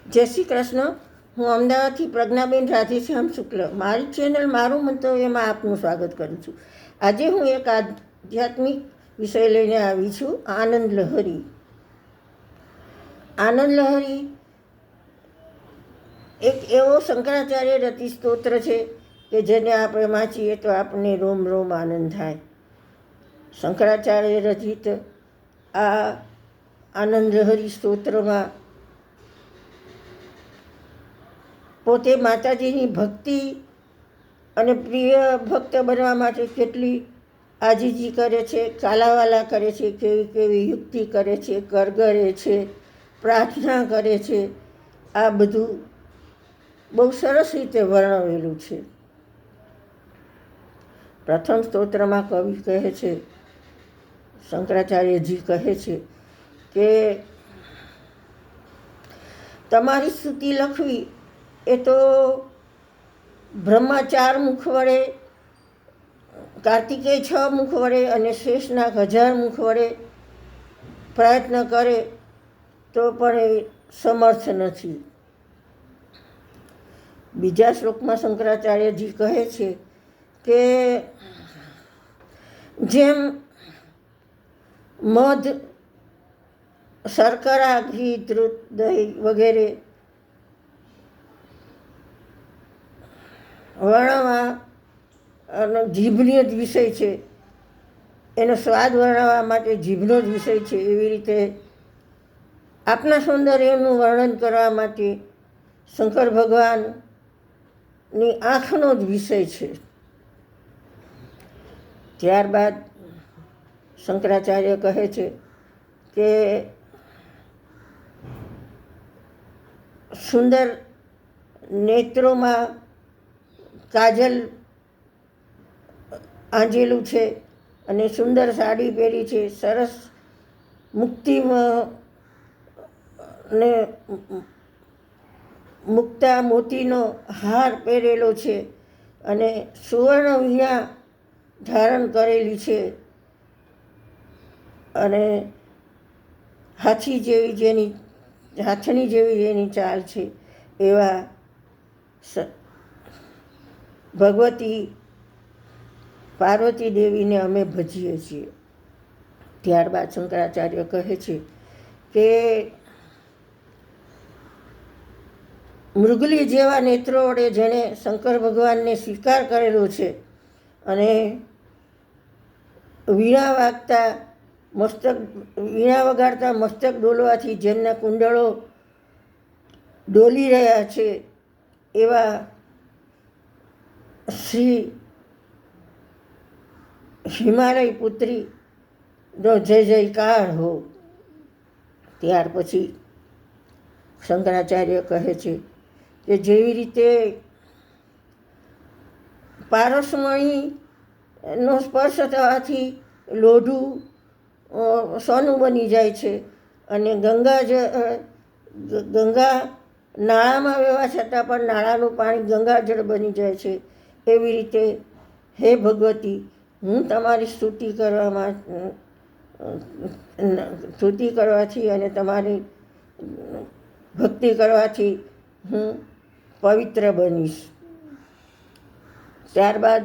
જય શ્રી કૃષ્ણ. હું અમદાવાદથી પ્રજ્ઞાબેન રાધેશ્યામ શુક્લ. મારી ચેનલ મારું મંતવ્યમાં આપનું સ્વાગત કરું છું. આજે હું એક આધ્યાત્મિક વિષય લઈને આવી છું, આનંદ લહરી. આનંદ લહરી એક એવો શંકરાચાર્ય રચિત સ્તોત્ર છે કે જેને આપણે વાંચીએ તો આપણને રોમ રોમ આનંદ થાય. શંકરાચાર્ય રચિત આ આનંદ લહરી સ્તોત્રમાં પોતે માતાજીની ભક્તિ અને પ્રિય ભક્ત બનવા માટે કેટલી આજીજી કરે છે, કાલાવાલા કરે છે, કેવી કેવી યુક્તિ કરે છે, કરગરે છે, પ્રાર્થના કરે છે. આ બધું બહુ સરસ રીતે વર્ણવેલું છે. પ્રથમ સ્તોત્રમાં કવિ કહે છે, શંકરાચાર્યજી કહે છે કે તમારી સ્તુતિ લખવી એ તો બ્રહ્મા 4 મુખ વડે, કાર્તિકેય 6 મુખ વડે અને શેષનાગ 1000 મુખ વડે પ્રયત્ન કરે તો પણ એ સમર્થ નથી. બીજા શ્લોકમાં શંકરાચાર્યજી કહે છે કે જેમ મધ, શર્કરા, ઘી, દૂધ, દહીં વગેરે વર્ણવા જીભનો જ વિષય છે, એનો સ્વાદ વર્ણવવા માટે જીભનો જ વિષય છે, એવી રીતે આપના સૌંદર્યનું વર્ણન કરવા માટે શંકર ભગવાનની આંખનો જ વિષય છે. ત્યારબાદ શંકરાચાર્ય કહે છે કે સુંદર નેત્રોમાં કાજલ આંજેલું છે અને સુંદર સાડી પહેરી છે, સરસ ને મુક્તા મોતીનો હાર પહેરેલો છે અને સુવર્ણ વીણા ધારણ કરેલી છે અને હાથની જેવી જેની ચાલ છે, એવા ભગવતી પાર્વતી દેવીને અમે ભજીએ છીએ. ત્યારબાદ શંકરાચાર્ય કહે છે કે મૃગલી જેવા નેત્રો વડે જેણે શંકર ભગવાનને સ્વીકાર કરેલો છે અને વીણા વગાડતા મસ્તક ડોલવાથી જેમના કુંડળો ડોલી રહ્યા છે, એવા શ્રી હિમાલય પુત્રીનો જય જયકાર હો. ત્યાર પછી શંકરાચાર્ય કહે છે કે જેવી રીતે પારસમણીનો સ્પર્શ થવાથી લોઢું સોનું બની જાય છે અને ગંગા નાળામાં વહેવા છતાં પણ નાળાનું પાણી ગંગાજળ બની જાય છે, એવી રીતે હે ભગવતી, હું તમારી સ્તુતિ કરવાથી અને તમારી ભક્તિ કરવાથી હું પવિત્ર બનીશ. ત્યારબાદ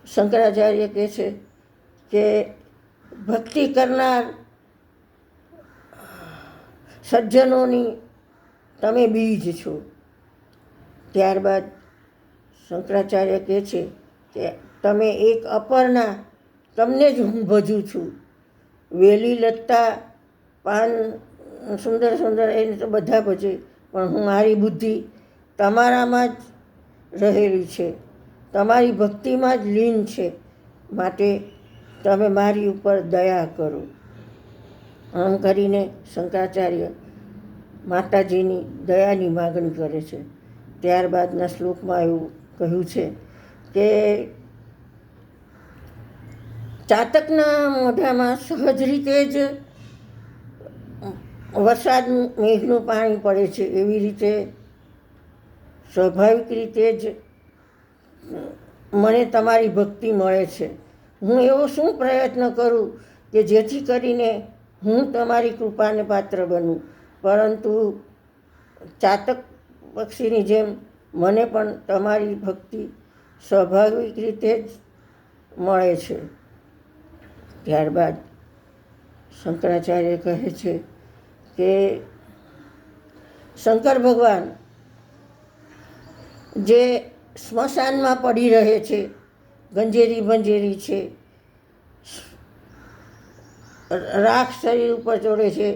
શંકરાચાર્ય કહે છે કે ભક્તિ કરનાર સજ્જનોની તમે બીજ છો. ત્યારબાદ શંકરાચાર્ય કહે છે કે તમે એક અપરના, તમને જ હું ભજું છું. વેલી લત્તા પાન સુંદર સુંદર એને તો બધા ભજે, પણ હું મારી બુદ્ધિ તમારામાં જ રહેલી છે, તમારી ભક્તિમાં જ લીન છે, માટે તમે મારી ઉપર દયા કરો. આમ કરીને શંકરાચાર્ય માતાજીની દયાની માગણી કરે છે. ત્યારબાદના શ્લોકમાં એવું કહ્યું છે કે ચાતકના મોઢામાં સહજ રીતે જ વરસાદનું મેઘનું પાણી પડે છે, એવી રીતે સ્વાભાવિક રીતે જ મને તમારી ભક્તિ મળે છે. હું એવો શું પ્રયત્ન કરું કે જેથી કરીને હું તમારી કૃપાને પાત્ર બનું પરંતુ ચાતક પક્ષીની જેમ મને પણ તમારી ભક્તિ સ્વાભાવિક રીતે જ મળે છે. ત્યારબાદ શંકરાચાર્ય કહે છે કે શંકર ભગવાન જે સ્મશાનમાં પડી રહે છે, ગંજેરી બંજેરી છે, રાખ શરીર ઉપર ચોડે છે,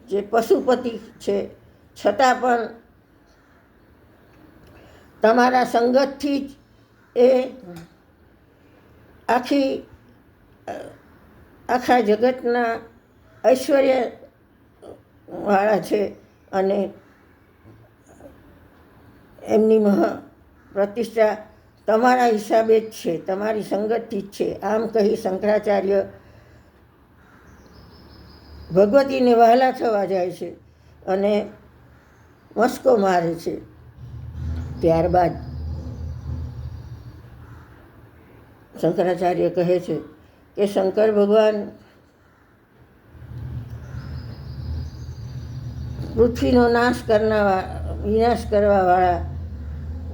જે પશુપતિ છે, છતાં પણ તમારા સંગતથી જ એ આખા જગતના ઐશ્વર્યવાળા છે અને એમની પ્રતિષ્ઠા તમારા હિસાબે જ છે, તમારી સંગતથી જ છે. આમ કહી શંકરાચાર્ય ભગવતીને વહાલા થવા જાય છે અને મસ્કો મારે છે. ત્યારબાદ શંકરાચાર્ય કહે છે કે શંકર ભગવાન પૃથ્વીનો વિનાશ કરવાવાળા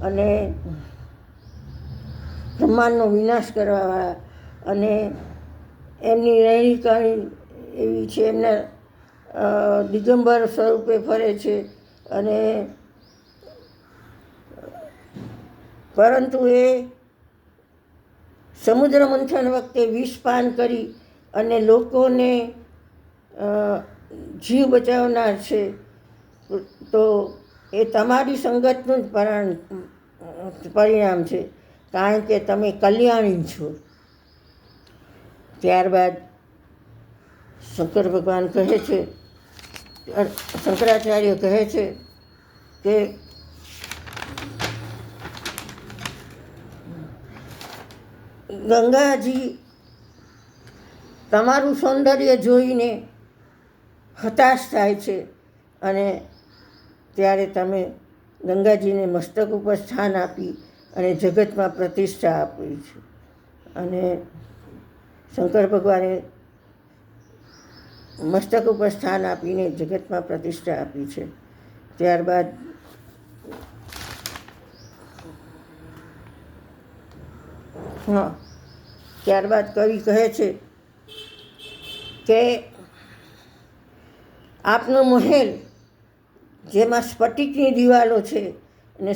અને બ્રહ્માંડનો વિનાશ કરવાવાળા અને એમની રહેણીકરણી એવી છે, એમના દિગંબર સ્વરૂપે ફરે છે અને પરંતુ એ સમુદ્ર મંથન વખતે વિષપાન કરી અને લોકોને જીવ બચાવનાર છે. તો એ તમારી સંગતનું જ પરિણામ છે, કારણ કે તમે કલ્યાણી છો. ત્યારબાદ શંકર ભગવાન કહે છે, શંકરાચાર્ય કહે છે કે ગંગાજી તમારું સૌંદર્ય જોઈને હતાશ થાય છે અને ત્યારે તમે ગંગાજીને મસ્તક ઉપર સ્થાન આપી અને જગતમાં પ્રતિષ્ઠા આપી છે. અને શંકર ભગવાને મસ્તક ઉપર સ્થાન આપીને જગતમાં પ્રતિષ્ઠા આપી છે. ત્યારબાદ કવિ કહે છે કે આપનો મહેલ જેમાં સ્ફટિકની દિવાલો છે અને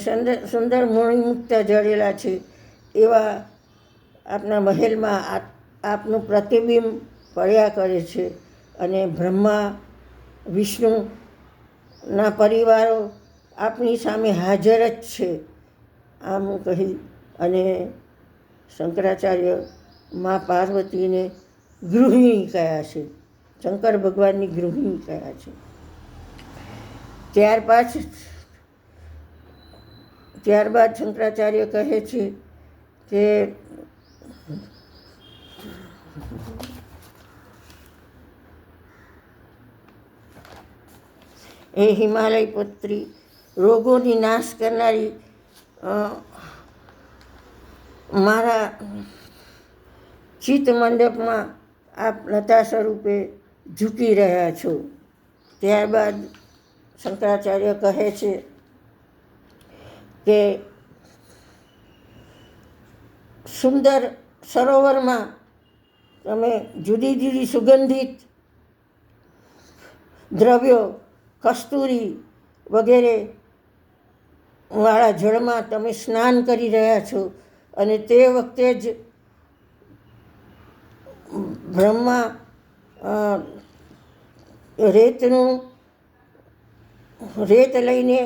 સુંદર મણિમુક્તા જડેલા છે, એવા આપના મહેલમાં આપનું પ્રતિબિંબ પડ્યા કરે છે અને બ્રહ્મા વિષ્ણુના પરિવારો આપની સામે હાજર જ છે. આમ કહી અને શંકરાચાર્ય મા પાર્વતીને ગૃહિણી કહ્યા છે, શંકર ભગવાનની ગૃહિણી કહ્યા છે. ત્યારબાદ શંકરાચાર્ય કહે છે કે એ હિમાલય પુત્રી, રોગોની નાશ કરનારી મારા ચિત્ત મંડપમાં આપ લતા સ્વરૂપે ઝૂકી રહ્યા છો. ત્યારબાદ શંકરાચાર્ય કહે છે કે સુંદર સરોવરમાં તમે જુદી જુદી સુગંધિત દ્રવ્યો, કસ્તુરી વગેરે વાળા જળમાં તમે સ્નાન કરી રહ્યા છો અને તે વખતે જ બ્રહ્મા રેત લઈને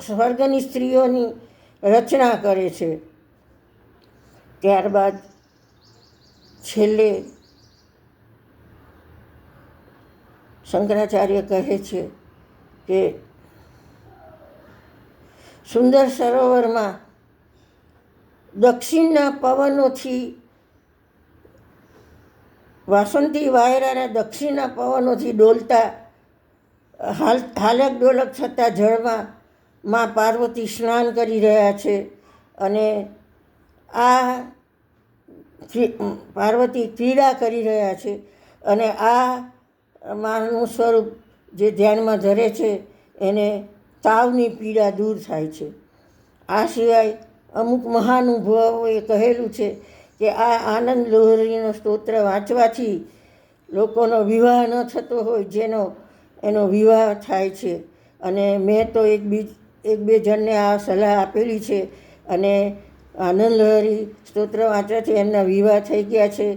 સ્વર્ગની સ્ત્રીઓની રચના કરે છે. ત્યારબાદ છેલ્લે શંકરાચાર્ય કહે છે કે સુંદર સરોવરમાં દક્ષિણના પવનોથી, વાસંતી વાયરાના દક્ષિણના પવનોથી ડોલતા હાલક ડોલક થતા જળમાં મા પાર્વતી સ્નાન કરી રહ્યા છે અને આ પાર્વતી ક્રીડા કરી રહ્યા છે અને આ માનું સ્વરૂપ જે ધ્યાનમાં ધરે છે એને તાવની પીડા દૂર થાય છે. આ સિવાય અમુક મહાનુભાવોએ કહેલું છે કે આ આનંદ લોહરીનો સ્તોત્ર વાંચવાથી લોકોનો વિવાહ ન થતો હોય એનો વિવાહ થાય છે. અને મેં તો એક બે જણને આ સલાહ આપેલી છે અને આનંદ લહરી સ્તોત્ર વાંચવાથી એમના વિવાહ થઈ ગયા છે.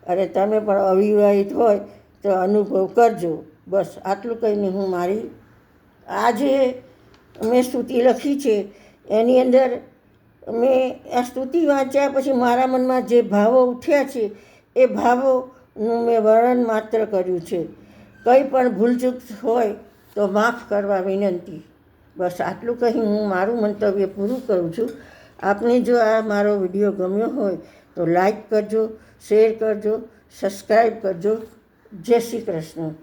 અને તમે પણ અવિવાહિત હોય તો અનુભવ કરજો. બસ આટલું કહીને હું મારી આ જે મેં સ્તુતિ લખી છે એની અંદર મેં આ સ્તુતિ વાંચ્યા પછી મારા મનમાં જે ભાવો ઉઠ્યા છે એ ભાવોનું મેં વર્ણન માત્ર કર્યું છે. કંઈ પણ ભૂલચૂક હોય તો માફ કરવા વિનંતી. બસ આટલું કહી હું મારું મંતવ્ય પૂરું કરું છું. આપને જો આ મારો વિડીયો ગમ્યો હોય તો લાઈક કરજો, શેર કરજો, સબસ્ક્રાઈબ કરજો. જય શ્રી કૃષ્ણ.